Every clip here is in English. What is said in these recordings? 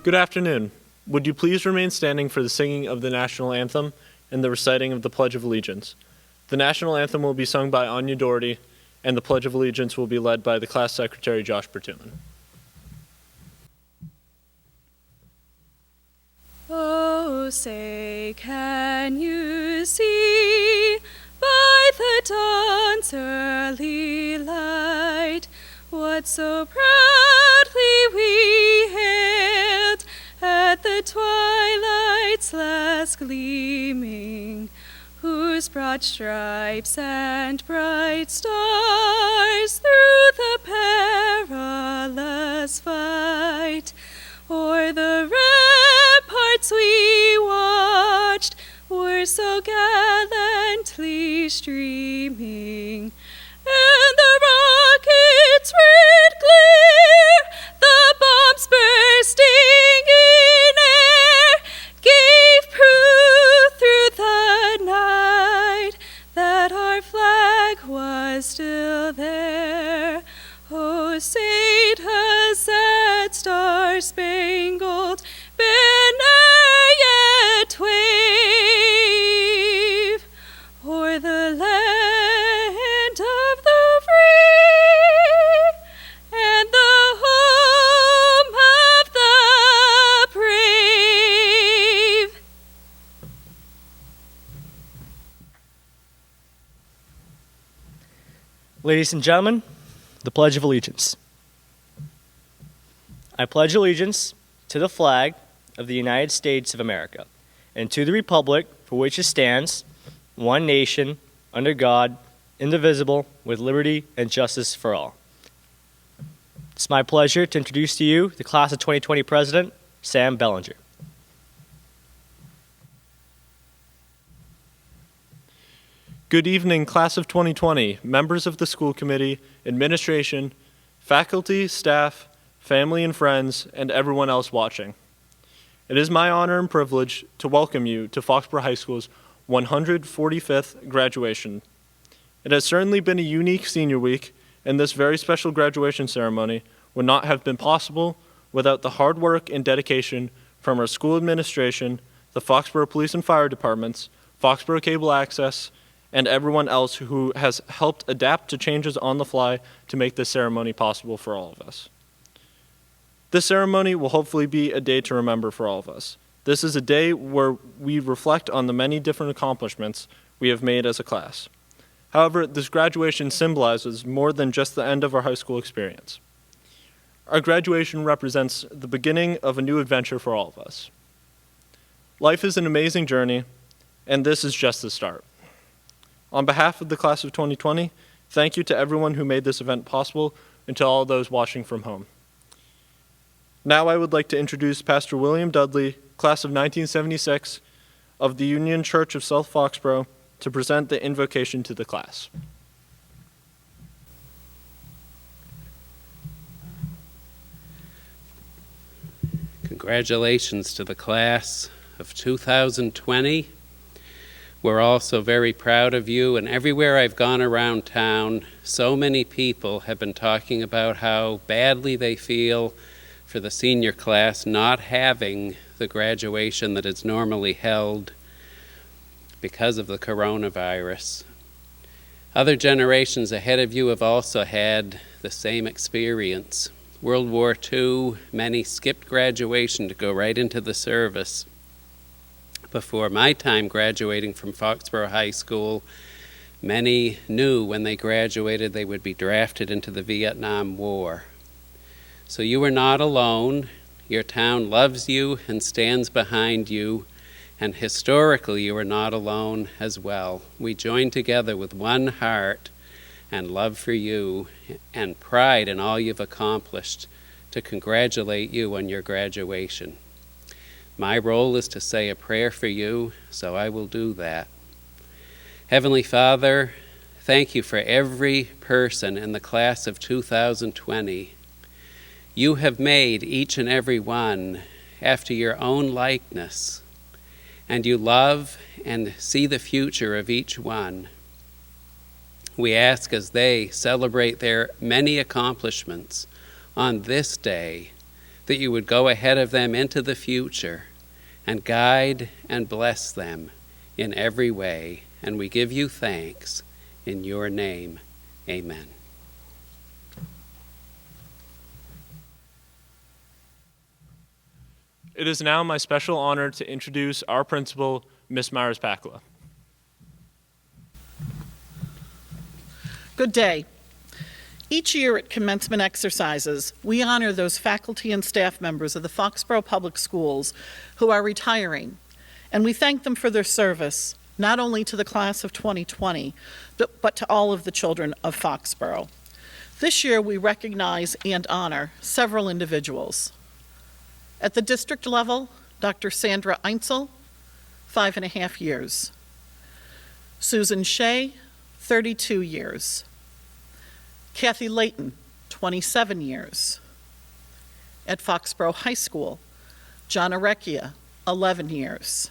Good afternoon. Would you please remain standing for the singing of the national anthem and the reciting of the Pledge of Allegiance? The national anthem will be sung by Anya Doherty, and the Pledge of Allegiance will be led by the class secretary, Josh Bertuman. Oh, say, can you see by the dawn's early light what so proudly we hailed at the twilight's last gleaming, whose broad stripes and bright stars through the perilous fight o'er the ramparts we watched were so gallantly streaming, and the rocket's red glare, the bombs bursting in air, gave proof through the night that our flag was still there. Oh, say does that star-spangled banner yet wave o'er the land of the free and the home of the brave? Ladies and gentlemen, the Pledge of Allegiance. I pledge allegiance to the flag of the United States of America and to the republic for which it stands, one nation, under God, indivisible, with liberty and justice for all. It's my pleasure to introduce to you the class of 2020 president, Sam Bellinger. Good evening, class of 2020, members of the school committee, administration, faculty, staff, family and friends, and everyone else watching. It is my honor and privilege to welcome you to Foxborough High School's 145th graduation. It has certainly been a unique senior week, and this very special graduation ceremony would not have been possible without the hard work and dedication from our school administration, the Foxborough Police and Fire Departments, Foxborough Cable Access, and everyone else who has helped adapt to changes on the fly to make this ceremony possible for all of us. This ceremony will hopefully be a day to remember for all of us. This is a day where we reflect on the many different accomplishments we have made as a class. However, this graduation symbolizes more than just the end of our high school experience. Our graduation represents the beginning of a new adventure for all of us. Life is an amazing journey, and this is just the start. On behalf of the class of 2020, thank you to everyone who made this event possible and to all those watching from home. Now I would like to introduce Pastor William Dudley, class of 1976 of the Union Church of South Foxborough, to present the invocation to the class. Congratulations to the class of 2020. We're also very proud of you, and everywhere I've gone around town, so many people have been talking about how badly they feel for the senior class not having the graduation that is normally held because of the coronavirus. Other generations ahead of you have also had the same experience. World War II, many skipped graduation to go right into the service. Before my time graduating from Foxborough High School, many knew when they graduated they would be drafted into the Vietnam War. So you are not alone. Your town loves you and stands behind you, and historically you are not alone as well. We join together with one heart and love for you and pride in all you've accomplished to congratulate you on your graduation. My role is to say a prayer for you, so I will do that. Heavenly Father, thank you for every person in the class of 2020. You have made each and every one after your own likeness, and you love and see the future of each one. We ask as they celebrate their many accomplishments on this day that you would go ahead of them into the future and guide and bless them in every way. And we give you thanks in your name. Amen. It is now my special honor to introduce our principal, Miss Myers Pakla. Good day. Each year at commencement exercises, we honor those faculty and staff members of the Foxborough Public Schools who are retiring, and we thank them for their service, not only to the class of 2020, but to all of the children of Foxborough. This year, we recognize and honor several individuals. At the district level, Dr. Sandra Einzel, 5.5 years. Susan Shea, 32 years. Kathy Layton, 27 years. At Foxborough High School, John Arecchia, 11 years.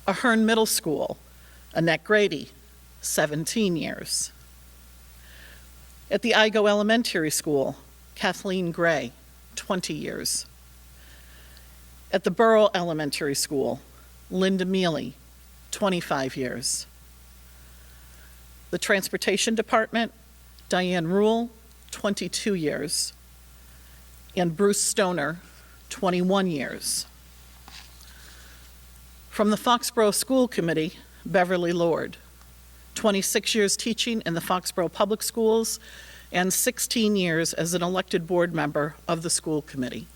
Ahern Middle School, Annette Grady, 17 years. At the Igo Elementary School, Kathleen Gray, 20 years. At the Borough Elementary School, Linda Mealy, 25 years. The Transportation Department, Diane Rule, 22 years. And Bruce Stoner, 21 years. From the Foxborough School Committee, Beverly Lord, 26 years teaching in the Foxborough Public Schools and 16 years as an elected board member of the school committee.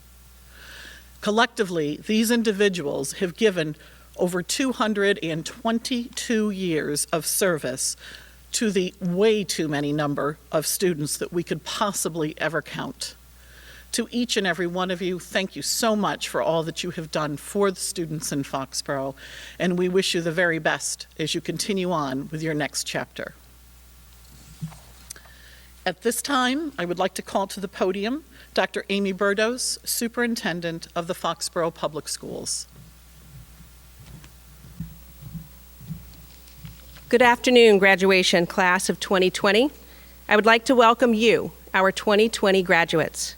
Collectively, these individuals have given over 222 years of service to the way too many number of students that we could possibly ever count. To each and every one of you, thank you so much for all that you have done for the students in Foxborough, and we wish you the very best as you continue on with your next chapter. At this time, I would like to call to the podium Dr. Amy Burdos, Superintendent of the Foxborough Public Schools. Good afternoon, graduation class of 2020. I would like to welcome you, our 2020 graduates,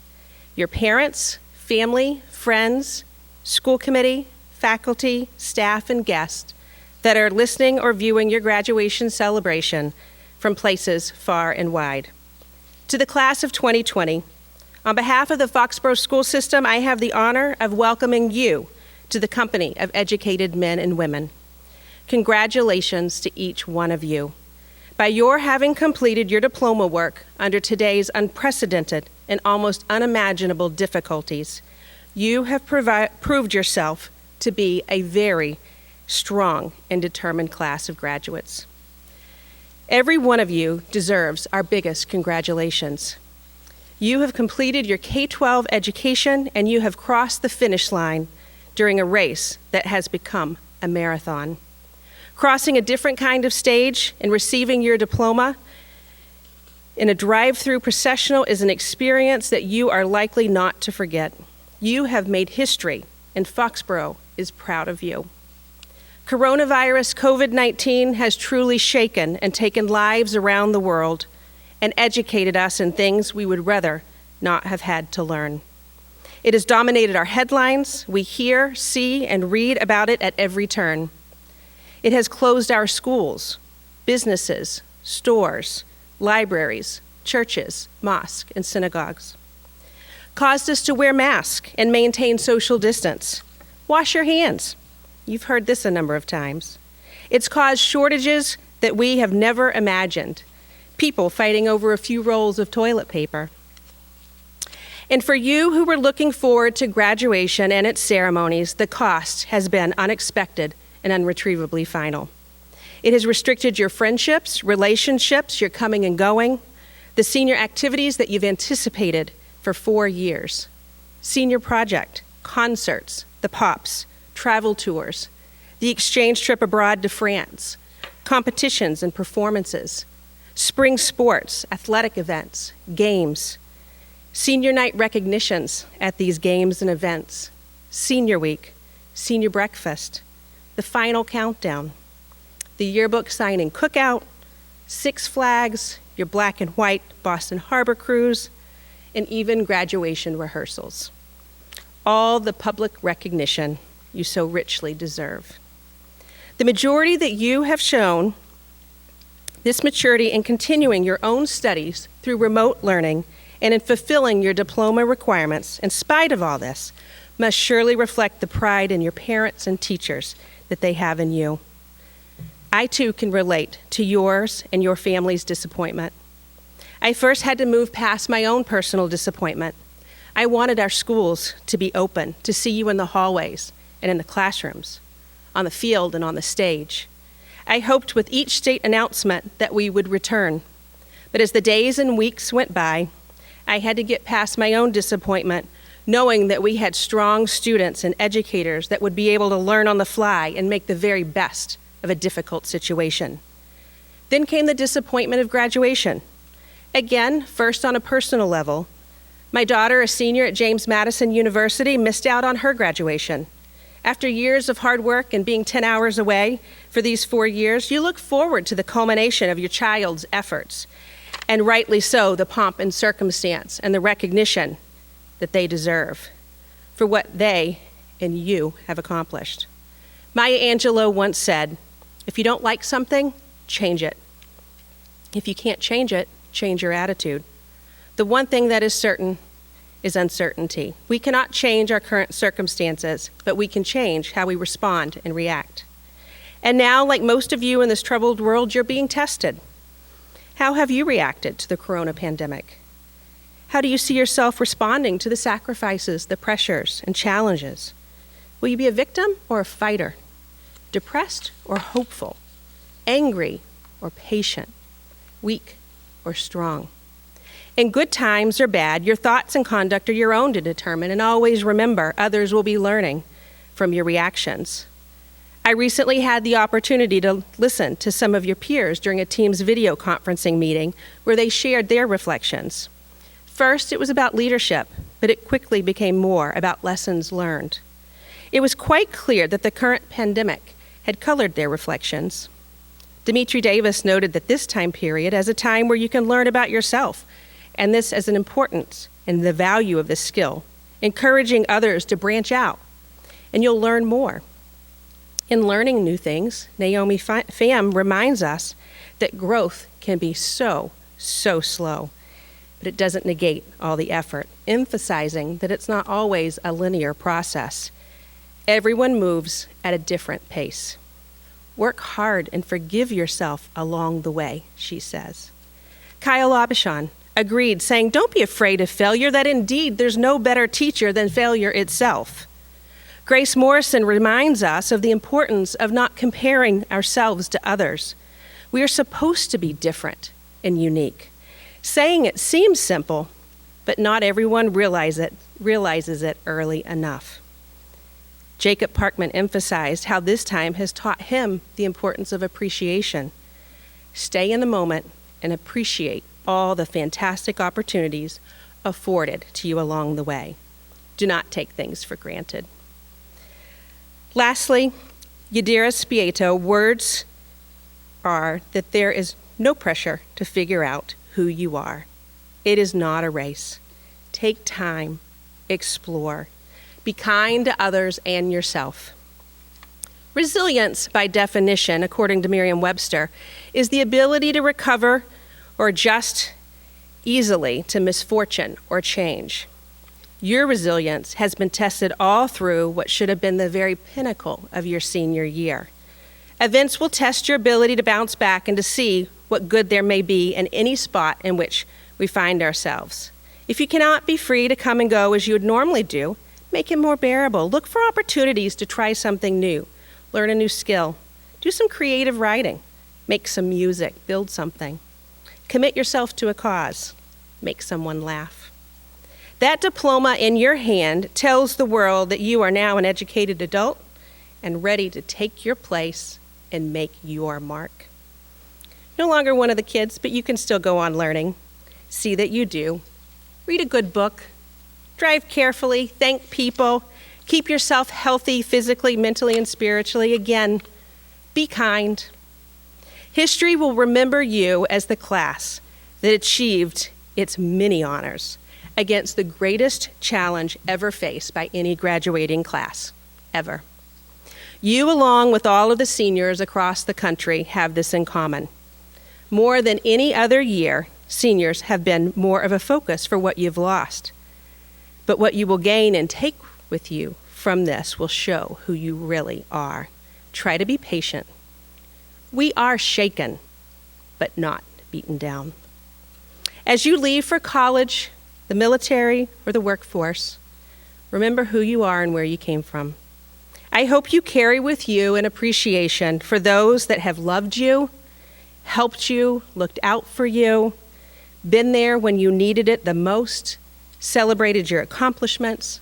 your parents, family, friends, school committee, faculty, staff, and guests that are listening or viewing your graduation celebration from places far and wide. To the class of 2020, on behalf of the Foxborough school system, I have the honor of welcoming you to the company of educated men and women. Congratulations to each one of you. By your having completed your diploma work under today's unprecedented and almost unimaginable difficulties, you have proved yourself to be a very strong and determined class of graduates. Every one of you deserves our biggest congratulations. You have completed your K-12 education and you have crossed the finish line during a race that has become a marathon. Crossing a different kind of stage and receiving your diploma in a drive-through processional is an experience that you are likely not to forget. You have made history, and Foxborough is proud of you. Coronavirus COVID-19 has truly shaken and taken lives around the world and educated us in things we would rather not have had to learn. It has dominated our headlines. We hear, see, and read about it at every turn. It has closed our schools, businesses, stores, libraries, churches, mosques, and synagogues. Caused us to wear masks and maintain social distance. Wash your hands. You've heard this a number of times. It's caused shortages that we have never imagined. People fighting over a few rolls of toilet paper. And for you who were looking forward to graduation and its ceremonies, the cost has been unexpected and unretrievably final. It has restricted your friendships, relationships, your coming and going, the senior activities that you've anticipated for 4 years. Senior project, concerts, the POPs, travel tours, the exchange trip abroad to France, competitions and performances, spring sports, athletic events, games, senior night recognitions at these games and events, senior week, senior breakfast, the final countdown, the yearbook signing cookout, Six Flags, your black and white Boston Harbor cruise, and even graduation rehearsals. All the public recognition you so richly deserve. The majority that you have shown this maturity in continuing your own studies through remote learning and in fulfilling your diploma requirements, in spite of all this, must surely reflect the pride in your parents and teachers that they have in you. I too can relate to yours and your family's disappointment. I first had to move past my own personal disappointment. I wanted our schools to be open, to see you in the hallways and in the classrooms, on the field and on the stage. I hoped with each state announcement that we would return. But as the days and weeks went by, I had to get past my own disappointment, knowing that we had strong students and educators that would be able to learn on the fly and make the very best of a difficult situation. Then came the disappointment of graduation. Again, first on a personal level. My daughter, a senior at James Madison University, missed out on her graduation. After years of hard work and being 10 hours away for these 4 years, you look forward to the culmination of your child's efforts, and rightly so, the pomp and circumstance and the recognition that they deserve for what they and you have accomplished. Maya Angelou once said, "If you don't like something, change it. If you can't change it, change your attitude." The one thing that is certain is uncertainty. We cannot change our current circumstances, but we can change how we respond and react. And now, like most of you in this troubled world, you're being tested. How have you reacted to the corona pandemic? How do you see yourself responding to the sacrifices, the pressures, and challenges? Will you be a victim or a fighter? Depressed or hopeful? Angry or patient? Weak or strong? In good times or bad, your thoughts and conduct are your own to determine, and always remember, others will be learning from your reactions. I recently had the opportunity to listen to some of your peers during a Teams video conferencing meeting where they shared their reflections. First, it was about leadership, but it quickly became more about lessons learned. It was quite clear that the current pandemic had colored their reflections. Dimitri Davis noted that this time period as a time where you can learn about yourself, and this as an importance and the value of this skill, encouraging others to branch out, and you'll learn more. In learning new things, Naomi Pham reminds us that growth can be so slow, but it doesn't negate all the effort, emphasizing that it's not always a linear process. Everyone moves at a different pace. Work hard and forgive yourself along the way, she says. Kyle Abishan agreed, saying, "Don't be afraid of failure, that indeed there's no better teacher than failure itself." Grace Morrison reminds us of the importance of not comparing ourselves to others. We are supposed to be different and unique. Saying it seems simple, but not everyone realizes it early enough. Jacob Parkman emphasized how this time has taught him the importance of appreciation. Stay in the moment and appreciate all the fantastic opportunities afforded to you along the way. Do not take things for granted. Lastly, Yadira Spieto, words are that there is no pressure to figure out who you are. It is not a race. Take time, explore, be kind to others and yourself. Resilience, by definition, according to Merriam-Webster, is the ability to recover or adjust easily to misfortune or change. Your resilience has been tested all through what should have been the very pinnacle of your senior year. Events will test your ability to bounce back and to see what good there may be in any spot in which we find ourselves. If you cannot be free to come and go as you would normally do, make it more bearable. Look for opportunities to try something new, learn a new skill, do some creative writing, make some music, build something. Commit yourself to a cause. Make someone laugh. That diploma in your hand tells the world that you are now an educated adult and ready to take your place and make your mark. No longer one of the kids, but you can still go on learning. See that you do. Read a good book. Drive carefully. Thank people. Keep yourself healthy physically, mentally, and spiritually. Again, be kind. History will remember you as the class that achieved its many honors. against the greatest challenge ever faced by any graduating class, ever. You, along with all of the seniors across the country, have this in common. More than any other year, seniors have been more of a focus for what you've lost. But what you will gain and take with you from this will show who you really are. Try to be patient. We are shaken, but not beaten down. As you leave for college, the military, or the workforce, remember who you are and where you came from. I hope you carry with you an appreciation for those that have loved you, helped you, looked out for you, been there when you needed it the most, celebrated your accomplishments,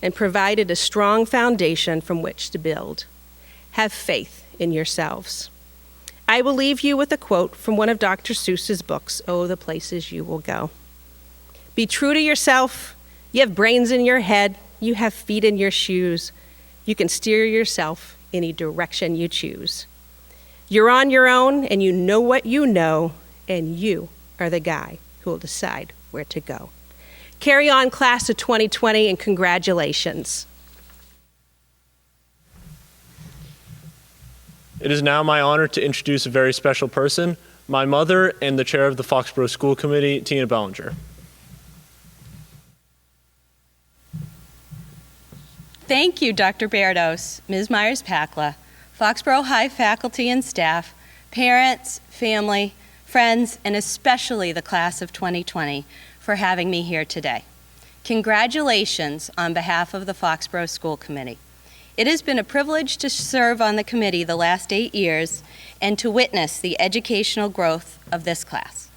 and provided a strong foundation from which to build. Have faith in yourselves. I will leave you with a quote from one of Dr. Seuss's books, Oh, the Places You Will Go. Be true to yourself. You have brains in your head. You have feet in your shoes. You can steer yourself any direction you choose. You're on your own, and you know what you know, and you are the guy who will decide where to go. Carry on, class of 2020, and congratulations. It is now my honor to introduce a very special person, my mother and the chair of the Foxborough School Committee, Tina Bellinger. Thank you, Dr. Berdos, Ms. Myers-Pakla, Foxborough High faculty and staff, parents, family, friends, and especially the class of 2020 for having me here today. Congratulations on behalf of the Foxborough School Committee. It has been a privilege to serve on the committee the last 8 years and to witness the educational growth of this class.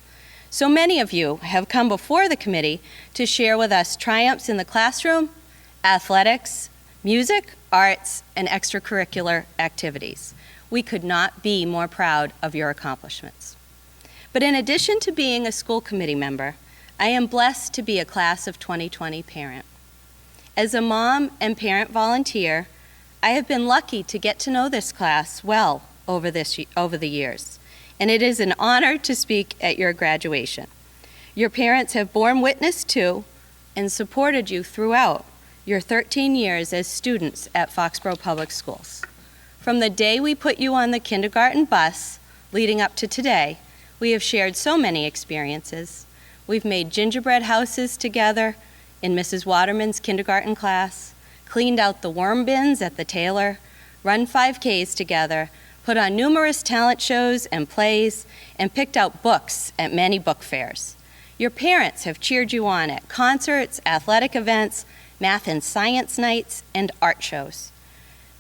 So many of you have come before the committee to share with us triumphs in the classroom, athletics, music, arts, and extracurricular activities. We could not be more proud of your accomplishments. But in addition to being a school committee member, I am blessed to be a class of 2020 parent. As a mom and parent volunteer, I have been lucky to get to know this class well over the years, and it is an honor to speak at your graduation. Your parents have borne witness to and supported you throughout your 13 years as students at Foxborough Public Schools. From the day we put you on the kindergarten bus leading up to today, we have shared so many experiences. We've made gingerbread houses together in Mrs. Waterman's kindergarten class, cleaned out the worm bins at the Taylor, run 5Ks together, put on numerous talent shows and plays, and picked out books at many book fairs. Your parents have cheered you on at concerts, athletic events, math and science nights, and art shows.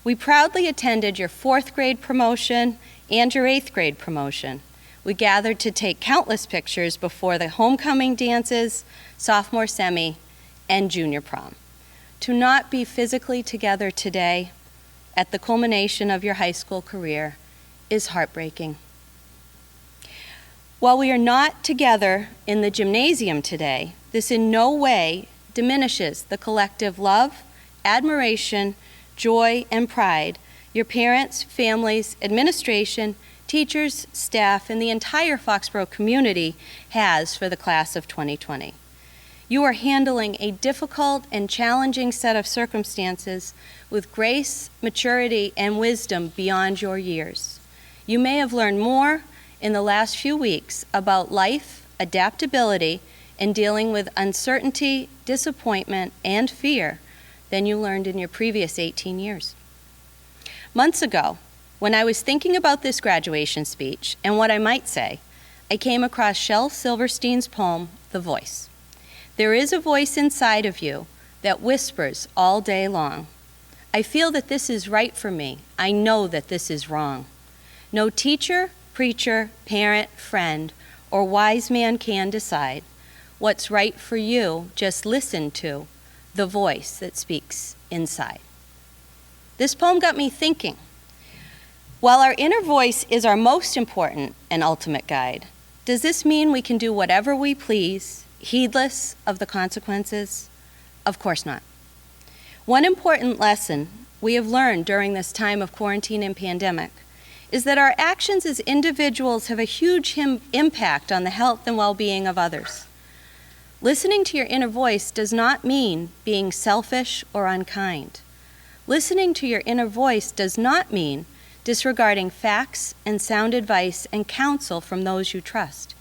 We proudly attended your 4th grade promotion and your 8th grade promotion. We gathered to take countless pictures before the homecoming dances, sophomore semi, and junior prom. To not be physically together today at the culmination of your high school career is heartbreaking. While we are not together in the gymnasium today, this in no way diminishes the collective love, admiration, joy, and pride your parents, families, administration, teachers, staff, and the entire Foxborough community has for the class of 2020. You are handling a difficult and challenging set of circumstances with grace, maturity, and wisdom beyond your years. You may have learned more in the last few weeks about life, adaptability, and dealing with uncertainty, disappointment, and fear than you learned in your previous 18 years. Months ago, when I was thinking about this graduation speech and what I might say, I came across Shel Silverstein's poem, The Voice. There is a voice inside of you that whispers all day long. I feel that this is right for me. I know that this is wrong. No teacher, preacher, parent, friend, or wise man can decide what's right for you. Just listen to the voice that speaks inside. This poem got me thinking. While our inner voice is our most important and ultimate guide, does this mean we can do whatever we please, heedless of the consequences? Of course not. One important lesson we have learned during this time of quarantine and pandemic is that our actions as individuals have a huge impact on the health and well-being of others. Listening to your inner voice does not mean being selfish or unkind. Listening to your inner voice does not mean disregarding facts and sound advice and counsel from those you trust.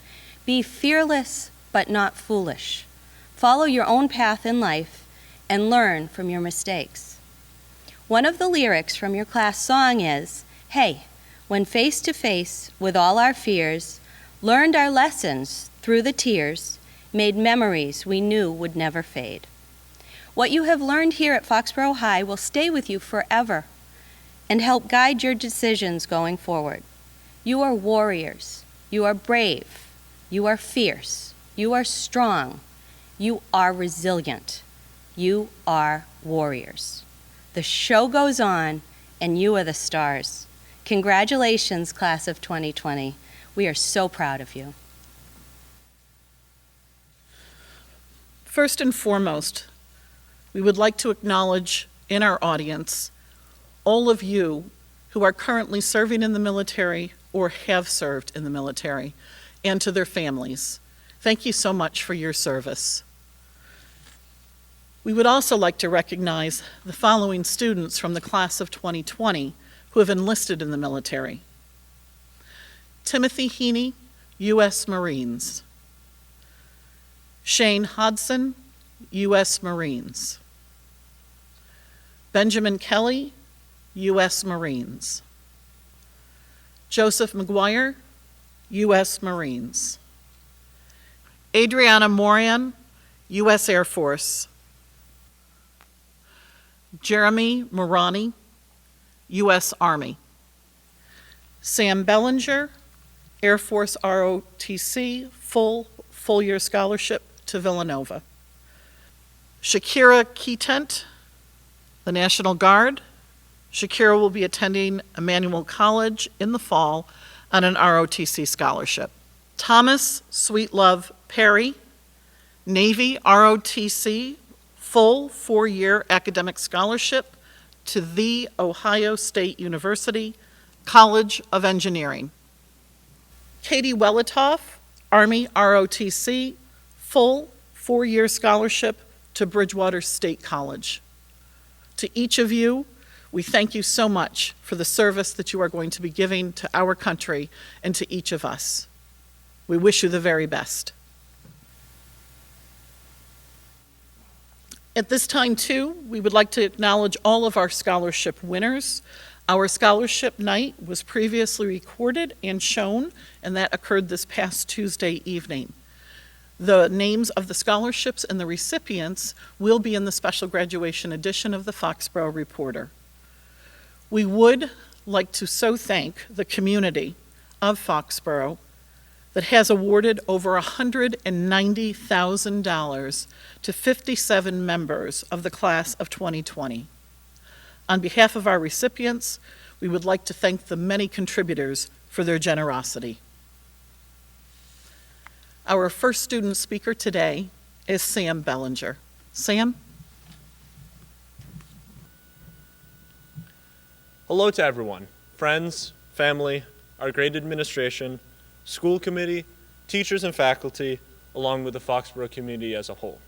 Be fearless but not foolish. Follow your own path in life and learn from your mistakes. One of the lyrics from your class song is, "Hey, when face to face with all our fears, learned our lessons through the tears, made memories we knew would never fade." What you have learned here at Foxborough High will stay with you forever and help guide your decisions going forward. You are warriors. You are brave. You are fierce. You are strong. You are resilient. You are warriors. The show goes on, and you are the stars. Congratulations, class of 2020. We are so proud of you. First and foremost, we would like to acknowledge in our audience all of you who are currently serving in the military or have served in the military, and to their families. Thank you so much for your service. We would also like to recognize the following students from the class of 2020 who have enlisted in the military. Timothy Heaney, U.S. Marines. Shane Hodson, U.S. Marines. Benjamin Kelly, U.S. Marines. Joseph McGuire, U.S. Marines. Adriana Moran, U.S. Air Force. Jeremy Morani, U.S. Army. Sam Bellinger, Air Force ROTC, full year scholarship to Villanova. Shakira Keatent, the National Guard. Shakira will be attending Emmanuel College in the fall on an ROTC scholarship. Thomas Sweetlove Perry, Navy ROTC, full 4-year academic scholarship to The Ohio State University, College of Engineering. Katie Welitoff, Army ROTC, full 4-year scholarship to Bridgewater State College. To each of you, we thank you so much for the service that you are going to be giving to our country and to each of us. We wish you the very best. At this time, too, we would like to acknowledge all of our scholarship winners. Our scholarship night was previously recorded and shown, and that occurred this past Tuesday evening. The names of the scholarships and the recipients will be in the special graduation edition of the Foxborough Reporter. We would like to so thank the community of Foxborough that has awarded over $190,000 to 57 members of the class of 2020. On behalf of our recipients, we would like to thank the many contributors for their generosity. Our first student speaker today is Sam Bellinger. Sam? Hello to everyone, friends, family, our grade administration, school committee, teachers and faculty, along with the Foxborough community as a whole.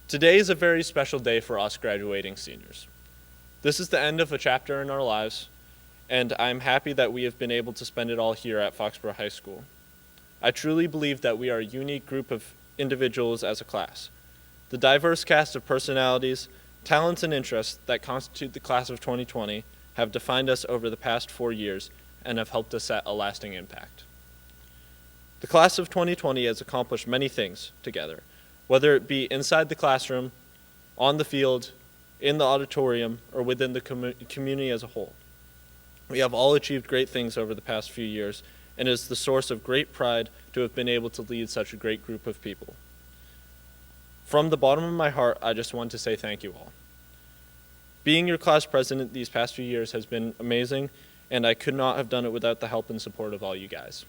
Today is a very special day for us graduating seniors. This is the end of a chapter in our lives, and I'm happy that we have been able to spend it all here at Foxborough High School. I truly believe that we are a unique group of individuals as a class. The diverse cast of personalities, talents, and interests that constitute the class of 2020 have defined us over the past 4 years and have helped us set a lasting impact. The class of 2020 has accomplished many things together, whether it be inside the classroom, on the field, in the auditorium, or within the community as a whole. We have all achieved great things over the past few years, and it is the source of great pride to have been able to lead such a great group of people. From the bottom of my heart, I just want to say thank you all. Being your class president these past few years has been amazing, and I could not have done it without the help and support of all you guys.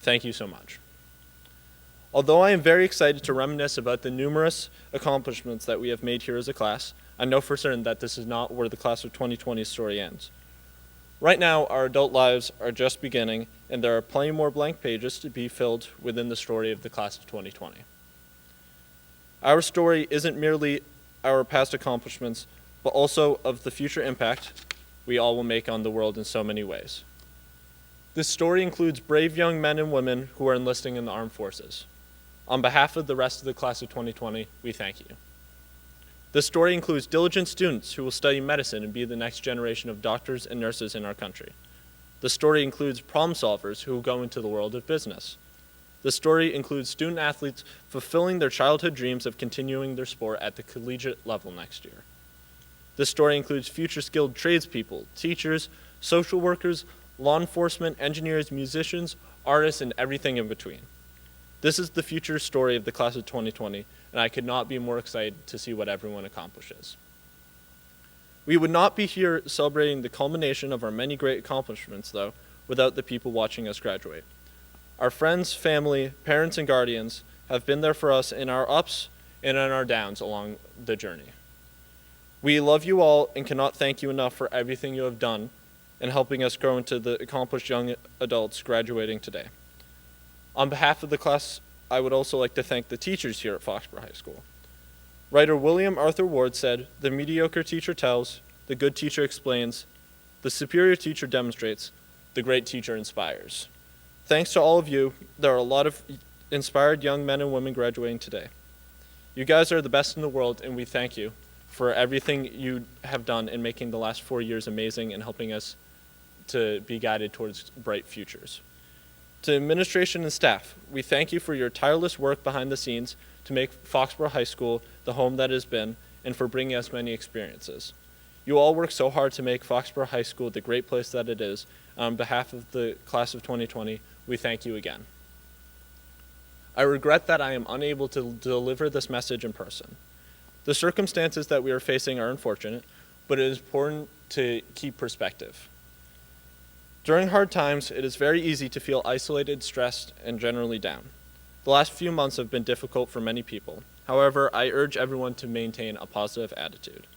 Thank you so much. Although I am very excited to reminisce about the numerous accomplishments that we have made here as a class, I know for certain that this is not where the class of 2020's story ends. Right now, our adult lives are just beginning, and there are plenty more blank pages to be filled within the story of the class of 2020. Our story isn't merely our past accomplishments, but also of the future impact we all will make on the world in so many ways. This story includes brave young men and women who are enlisting in the armed forces. On behalf of the rest of the class of 2020, we thank you. This story includes diligent students who will study medicine and be the next generation of doctors and nurses in our country. The story includes problem solvers who will go into the world of business. The story includes student athletes fulfilling their childhood dreams of continuing their sport at the collegiate level next year. This story includes future skilled tradespeople, teachers, social workers, law enforcement, engineers, musicians, artists, and everything in between. This is the future story of the class of 2020, and I could not be more excited to see what everyone accomplishes. We would not be here celebrating the culmination of our many great accomplishments, though, without the people watching us graduate. Our friends, family, parents, and guardians have been there for us in our ups and in our downs along the journey. We love you all and cannot thank you enough for everything you have done in helping us grow into the accomplished young adults graduating today. On behalf of the class, I would also like to thank the teachers here at Foxborough High School. Writer William Arthur Ward said, "The mediocre teacher tells, the good teacher explains, the superior teacher demonstrates, the great teacher inspires." Thanks to all of you, there are a lot of inspired young men and women graduating today. You guys are the best in the world, and we thank you for everything you have done in making the last 4 years amazing and helping us to be guided towards bright futures. To administration and staff, we thank you for your tireless work behind the scenes to make Foxborough High School the home that it has been and for bringing us many experiences. You all work so hard to make Foxborough High School the great place that it is. On behalf of the class of 2020, we thank you again. I regret that I am unable to deliver this message in person. The circumstances that we are facing are unfortunate, but it is important to keep perspective. During hard times, it is very easy to feel isolated, stressed, and generally down. The last few months have been difficult for many people. However, I urge everyone to maintain a positive attitude.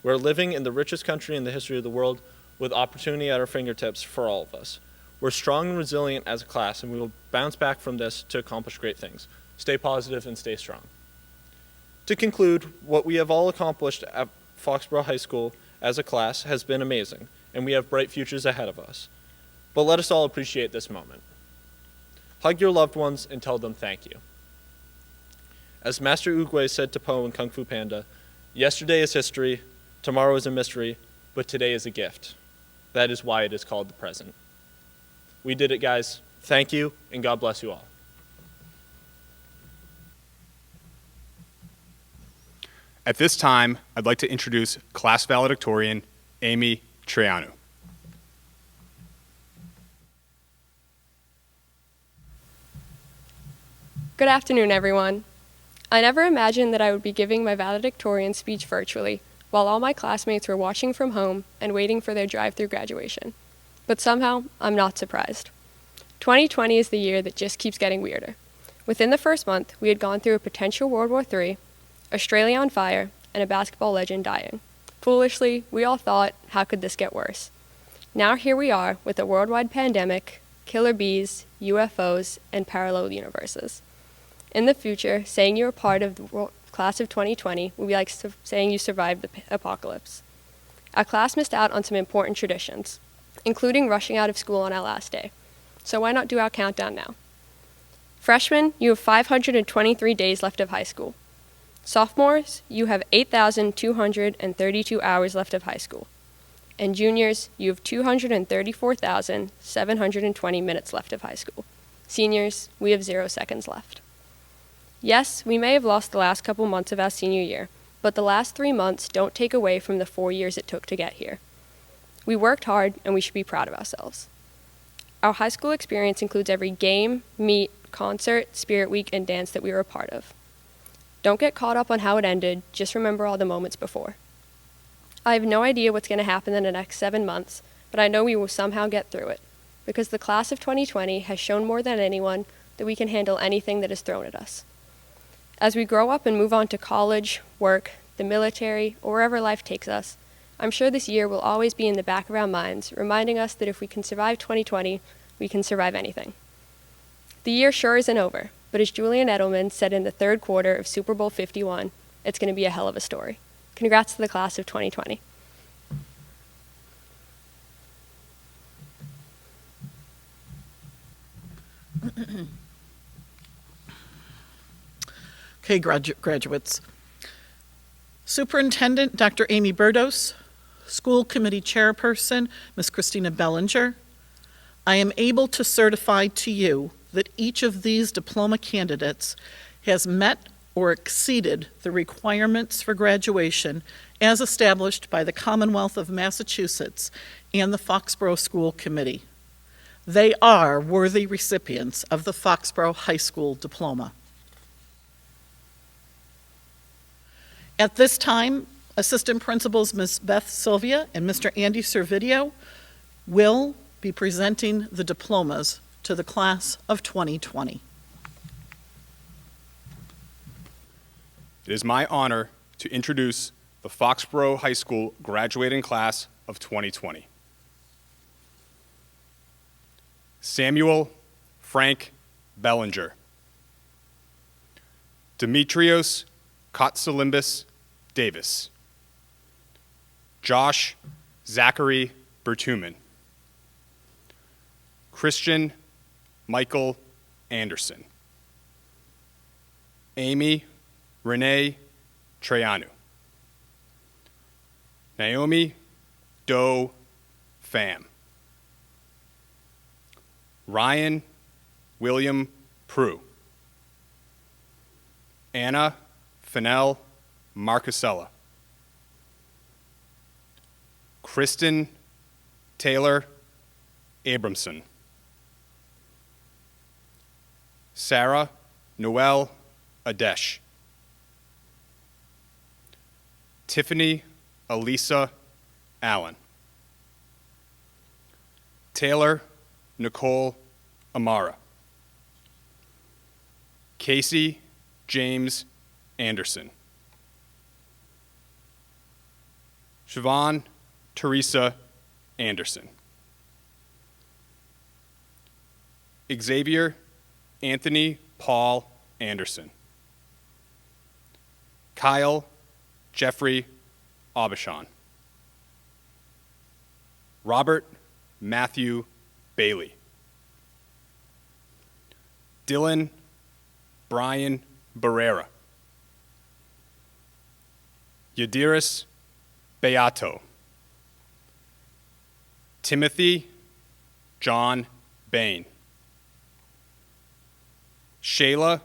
We're living in the richest country in the history of the world with opportunity at our fingertips for all of us. We're strong and resilient as a class, and we will bounce back from this to accomplish great things. Stay positive and stay strong. To conclude, what we have all accomplished at Foxborough High School as a class has been amazing, and we have bright futures ahead of us. But let us all appreciate this moment. Hug your loved ones and tell them thank you. As Master Oogway said to Po in Kung Fu Panda, "Yesterday is history, tomorrow is a mystery, but today is a gift." That is why it is called the present. We did it, guys. Thank you, and God bless you all. At this time, I'd like to introduce Class Valedictorian Amy Trianu. Good afternoon, everyone. I never imagined that I would be giving my valedictorian speech virtually, while all my classmates were watching from home and waiting for their drive-through graduation. But somehow, I'm not surprised. 2020 is the year that just keeps getting weirder. Within the first month, we had gone through a potential World War III, Australia on fire, and a basketball legend dying. Foolishly, we all thought, how could this get worse? Now here we are with a worldwide pandemic, killer bees, UFOs, and parallel universes. In the future, saying you're a part of the class of 2020 will be like saying you survived the apocalypse. Our class missed out on some important traditions, including rushing out of school on our last day. So why not do our countdown now? Freshmen, you have 523 days left of high school. Sophomores, you have 8,232 hours left of high school. And juniors, you have 234,720 minutes left of high school. Seniors, we have 0 seconds left. Yes, we may have lost the last couple months of our senior year, but the last 3 months don't take away from the 4 years it took to get here. We worked hard, and we should be proud of ourselves. Our high school experience includes every game, meet, concert, spirit week, and dance that we were a part of. Don't get caught up on how it ended, just remember all the moments before. I have no idea what's going to happen in the next 7 months, but I know we will somehow get through it, because the class of 2020 has shown more than anyone that we can handle anything that is thrown at us. As we grow up and move on to college, work, the military, or wherever life takes us, I'm sure this year will always be in the back of our minds, reminding us that if we can survive 2020, we can survive anything. The year sure isn't over, But as Julian Edelman said in the third quarter of Super Bowl 51, it's going to be a hell of a story. Congrats to the class of 2020. Okay, graduates. Superintendent Dr. Amy Burdos, School Committee Chairperson Ms. Christina Bellinger, I am able to certify to you that each of these diploma candidates has met or exceeded the requirements for graduation as established by the Commonwealth of Massachusetts and the Foxborough School Committee. They are worthy recipients of the Foxborough High School Diploma. At this time, Assistant Principals Ms. Beth Sylvia and Mr. Andy Servideo will be presenting the diplomas to the class of 2020. It is my honor to introduce the Foxborough High School graduating class of 2020. Samuel Frank Bellinger. Demetrios Kotsalimbis Davis. Josh Zachary Bertuman. Christian Michael Anderson. Amy Renee Traianu. Naomi Doe Pham. Ryan William Prue. Anna Fennell Marcusella. Kristen Taylor Abramson. Sarah Noel Adesh. Tiffany Elisa Allen. Taylor Nicole Amara. Casey James Anderson. Siobhan Teresa Anderson. Xavier Anthony Paul Anderson. Kyle Jeffrey Aubuchon. Robert Matthew Bailey. Dylan Brian Barrera. Yadiris Beato. Timothy John Bain. Shayla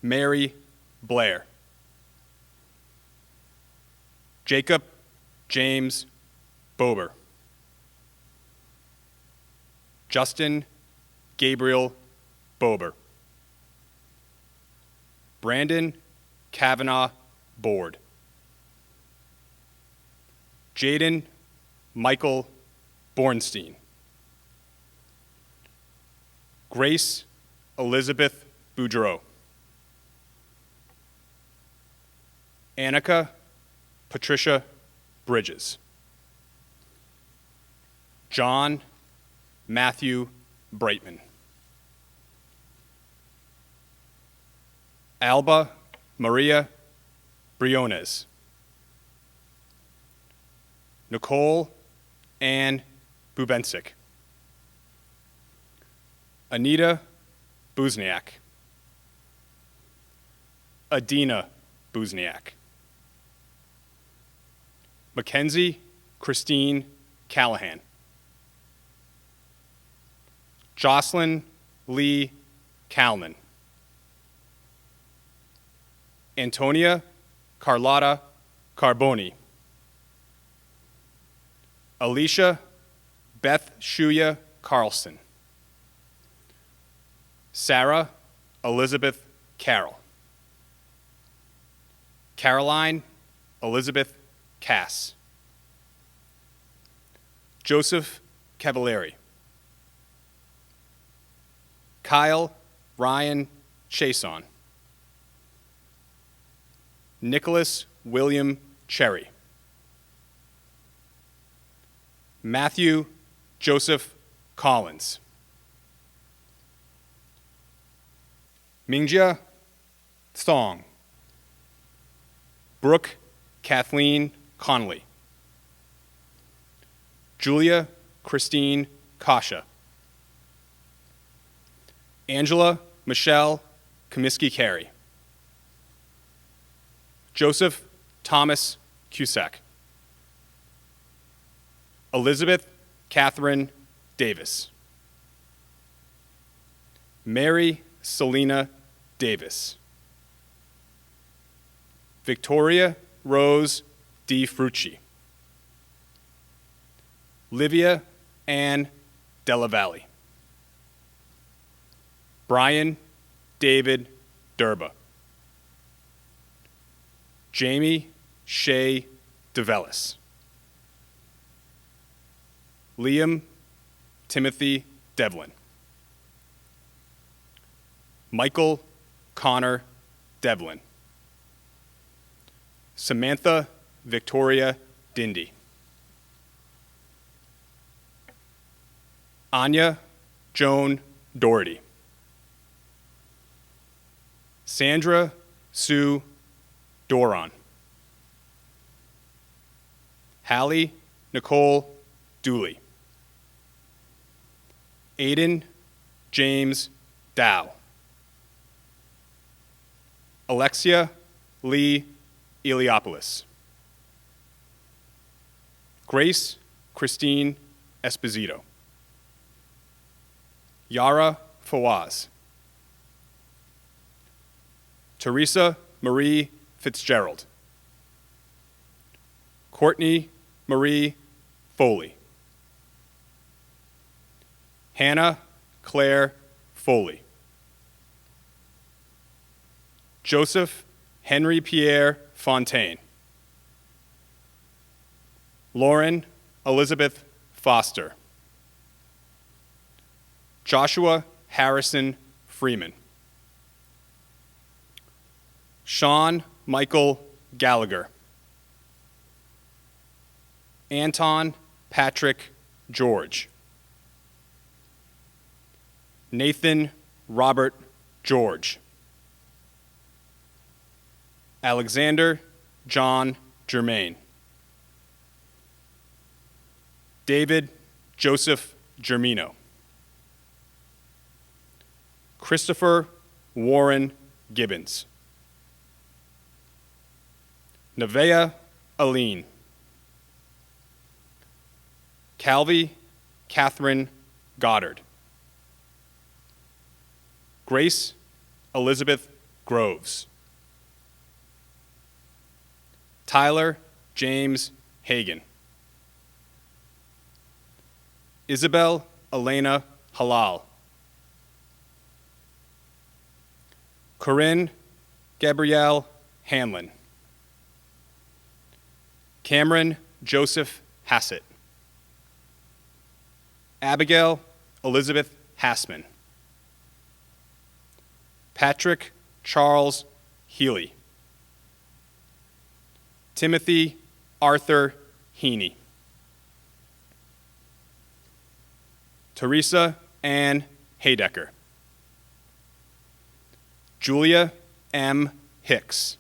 Mary Blair. Jacob James Bober. Justin Gabriel Bober. Brandon Kavanaugh Board. Jaden Michael Bornstein. Grace Elizabeth Boudreau. Annika Patricia Bridges. John Matthew Brightman. Alba Maria Briones. Nicole Ann Bubensic. Anita Buzniak. Adina Buzniak. Mackenzie Christine Callahan. Jocelyn Lee Kalman. Antonia Carlotta Carboni. Alicia Beth Shuya Carlson. Sarah Elizabeth Carroll. Caroline Elizabeth Cass. Joseph Cavalieri. Kyle Ryan Chason. Nicholas William Cherry. Matthew Joseph Collins. Mingjia Song. Brooke Kathleen Connolly. Julia Christine Kasha. Angela Michelle Comiskey-Carey. Joseph Thomas Cusack. Elizabeth Catherine Davis. Mary Selena Davis. Victoria Rose D. Frucci. Livia Ann Della Valle. Brian David Durba. Jamie Shea DeVellis. Liam Timothy Devlin. Michael Connor Devlin. Samantha Victoria Dindy. Anya Joan Doherty. Sandra Sue Doron. Hallie Nicole Dooley. Aiden James Dow. Alexia Lee Eliopoulos. Grace Christine Esposito. Yara Fawaz. Teresa Marie Fitzgerald. Courtney Marie Foley. Hannah Claire Foley. Joseph Henry Pierre Fontaine. Lauren Elizabeth Foster. Joshua Harrison Freeman. Sean Michael Gallagher. Anton Patrick George. Nathan Robert George. Alexander John Germain. David Joseph Germino. Christopher Warren Gibbons. Nevaeh Aline. Calvi Catherine Goddard. Grace Elizabeth Groves. Tyler James Hagan. Isabel Elena Halal. Corinne Gabrielle Hanlon. Cameron Joseph Hassett. Abigail Elizabeth Hassman. Patrick Charles Healy. Timothy Arthur Heaney. Teresa Ann Haydecker. Julia M. Hicks.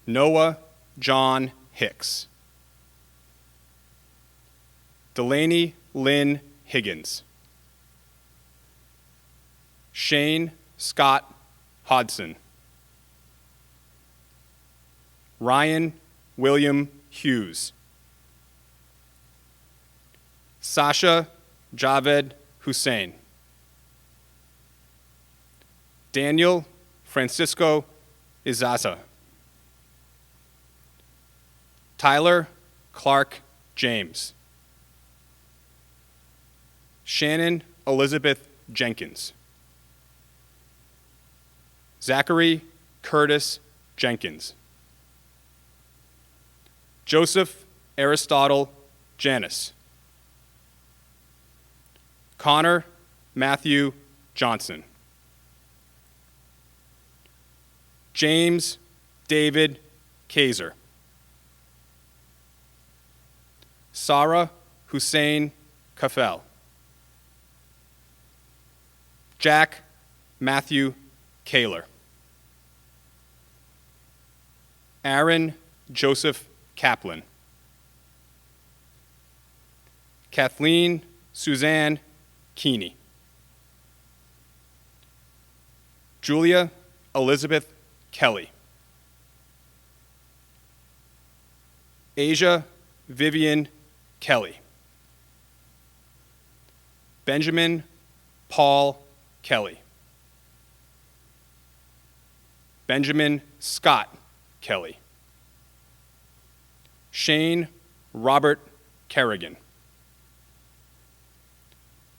Noah John Hicks. Delaney Lynn Higgins. Shane Scott Hodson. Ryan William Hughes. Sasha Javed Hussein. Daniel Francisco Izaza. Tyler Clark James. Shannon Elizabeth Jenkins. Zachary Curtis Jenkins. Joseph Aristotle Janis. Connor Matthew Johnson. James David Kaiser. Sarah Hussein Kafel. Jack Matthew Kaler. Aaron Joseph Kaplan. Kathleen Suzanne Keeney. Julia Elizabeth Kelly. Asia Vivian Kelly. Benjamin Paul Kelly. Benjamin Scott Kelly. Shane Robert Kerrigan.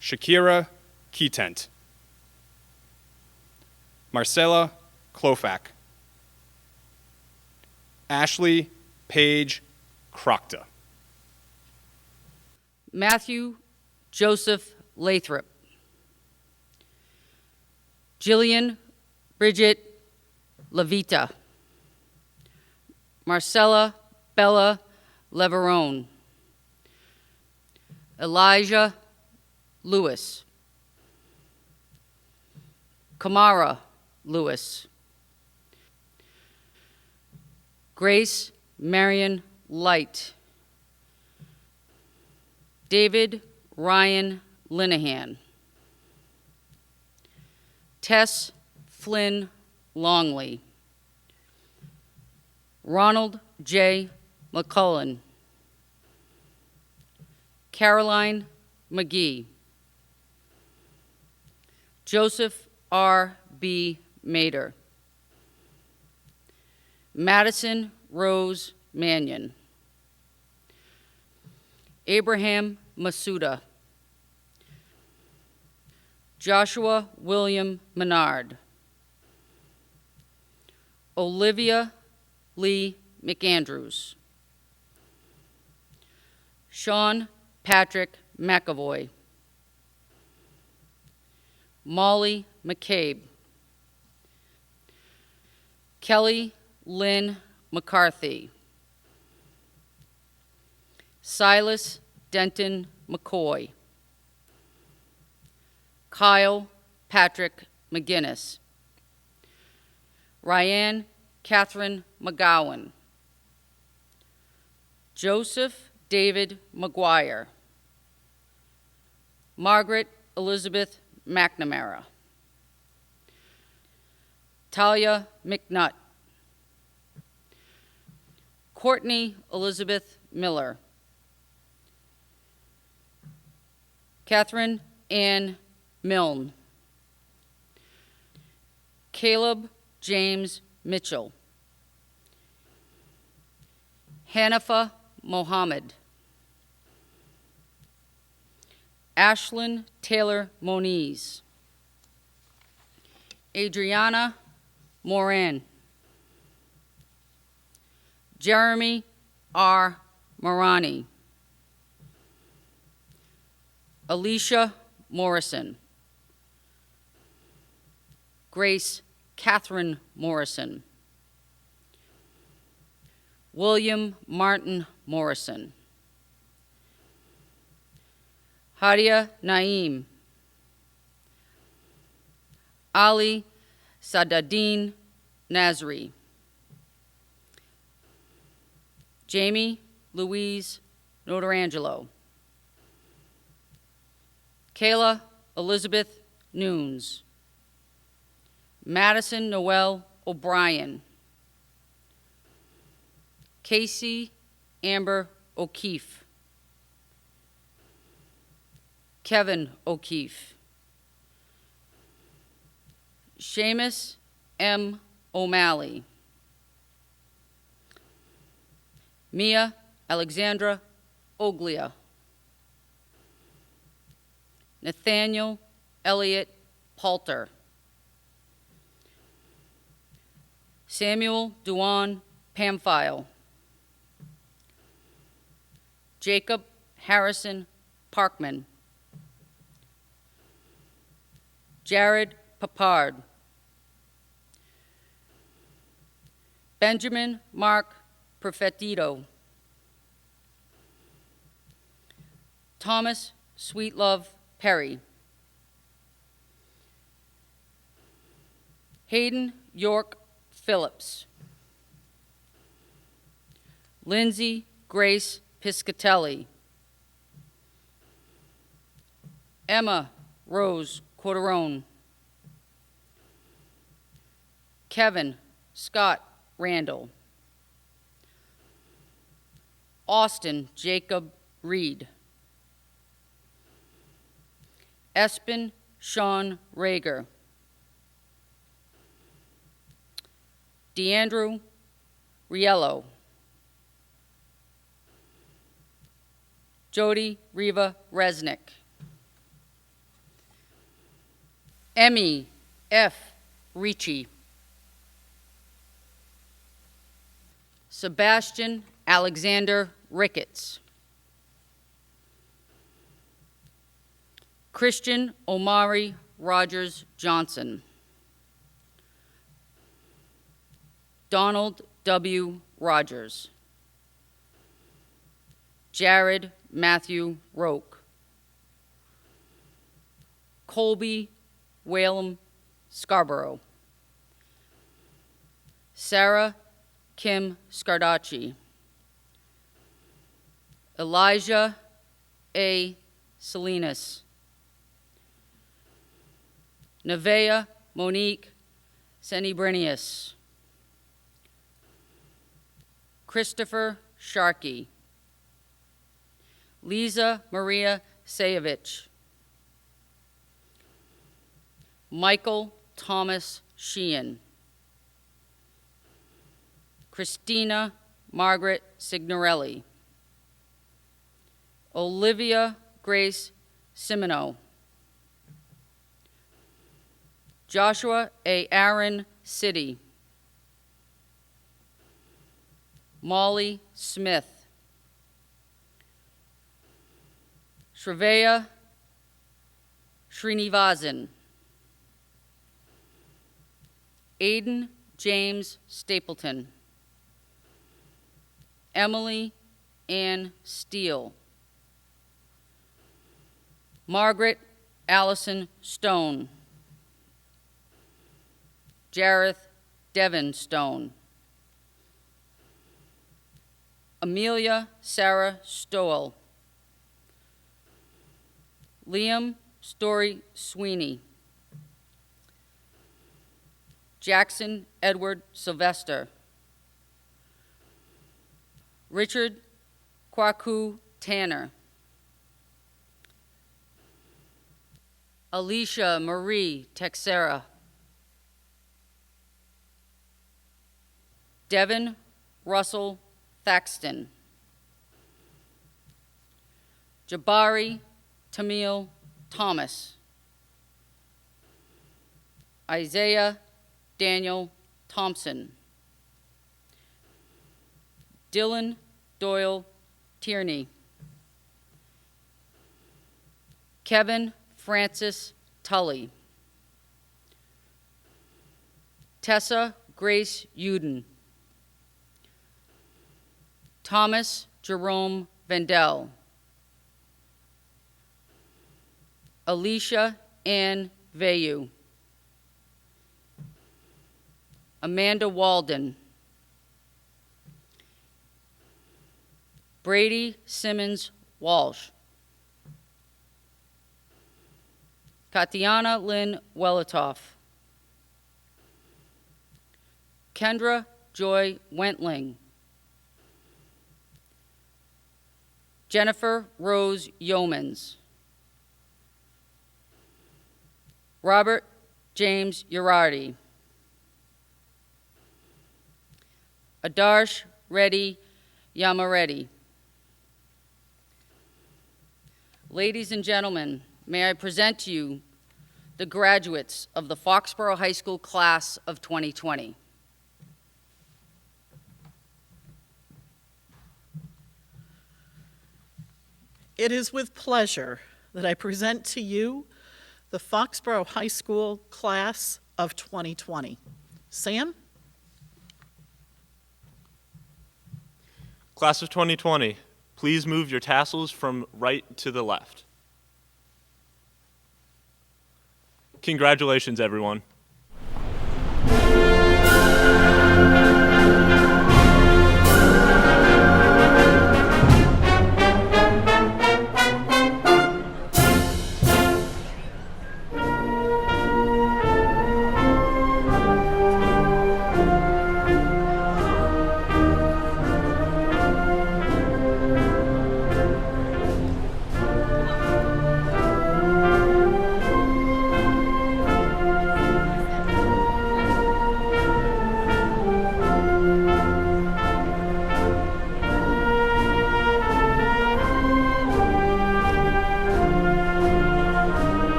Shakira Keatent. Marcella Klofak. Ashley Paige Crocta. Matthew Joseph Lathrop. Jillian Bridget Levita. Marcella Bella Leverone. Elijah Lewis. Kamara Lewis. Grace Marion Light. David Ryan Linehan. Tess Flynn Longley. Ronald J. McCullen. Caroline McGee. Joseph R. B. Mader. Madison Rose Mannion. Abraham Masuda. Joshua William Menard. Olivia Lee McAndrews. Sean Patrick McAvoy. Molly McCabe. Kelly Lynn McCarthy. Silas Denton McCoy. Kyle Patrick McGinnis. Ryan Catherine McGowan. Joseph David McGuire. Margaret Elizabeth McNamara. Talia McNutt. Courtney Elizabeth Miller. Catherine Ann Milne. Caleb James Mitchell. Hanifa Mohammed. Ashlyn Taylor Moniz. Adriana Moran. Jeremy R. Marani. Alicia Morrison. Grace Catherine Morrison. William Martin Morrison. Hadia Naeem. Ali Sadadine Nasri. Jamie Louise Notarangelo. Kayla Elizabeth Nunes. Madison Noel O'Brien. Casey Amber O'Keefe. Kevin O'Keefe. Seamus M. O'Malley. Mia Alexandra Oglia. Nathaniel Elliott Palter. Samuel Duan Pamphile. Jacob Harrison Parkman. Jared Papard. Benjamin Mark Perfettito. Thomas Sweetlove Perry. Hayden York Phillips. Lindsay Grace Piscatelli. Emma Rose Corderone. Kevin Scott Randall. Austin Jacob Reed. Espen Sean Rager. Deandrew Riello. Jody Riva Resnick. Emmy F. Ricci. Sebastian Alexander Ricketts. Christian Omari Rogers Johnson. Donald W. Rogers. Jared Matthew Roke. Colby Whalem Scarborough. Sarah Kim Scardacci. Elijah A. Salinas. Nevaeh Monique Senibrinius. Christopher Sharkey. Lisa Maria Sayevich. Michael Thomas Sheehan. Christina Margaret Signorelli. Olivia Grace Simino. Joshua A. Aaron City. Molly Smith. Shreveya Srinivasan. Aiden James Stapleton. Emily Ann Steele. Margaret Allison Stone. Jareth Devon Stone. Amelia Sarah Stowell. Liam Story Sweeney. Jackson Edward Sylvester. Richard Kwaku Tanner. Alicia Marie Texera. Devin Russell Thaxton. Jabari Tamil Thomas. Isaiah Daniel Thompson. Dylan Doyle Tierney. Kevin Francis Tully. Tessa Grace Uden. Thomas Jerome Vendel. Alicia Ann Vayu. Amanda Walden. Brady Simmons Walsh. Katiana Lynn Welitoff. Kendra Joy Wentling. Jennifer Rose Yeomans. Robert James Urardi. Adarsh Reddy Yamareddy. Ladies and gentlemen, may I present to you the graduates of the Foxborough High School class of 2020. It is with pleasure that I present to you the Foxborough High School class of 2020. Sam? Class of 2020, please move your tassels from right to the left. Congratulations, everyone.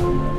you.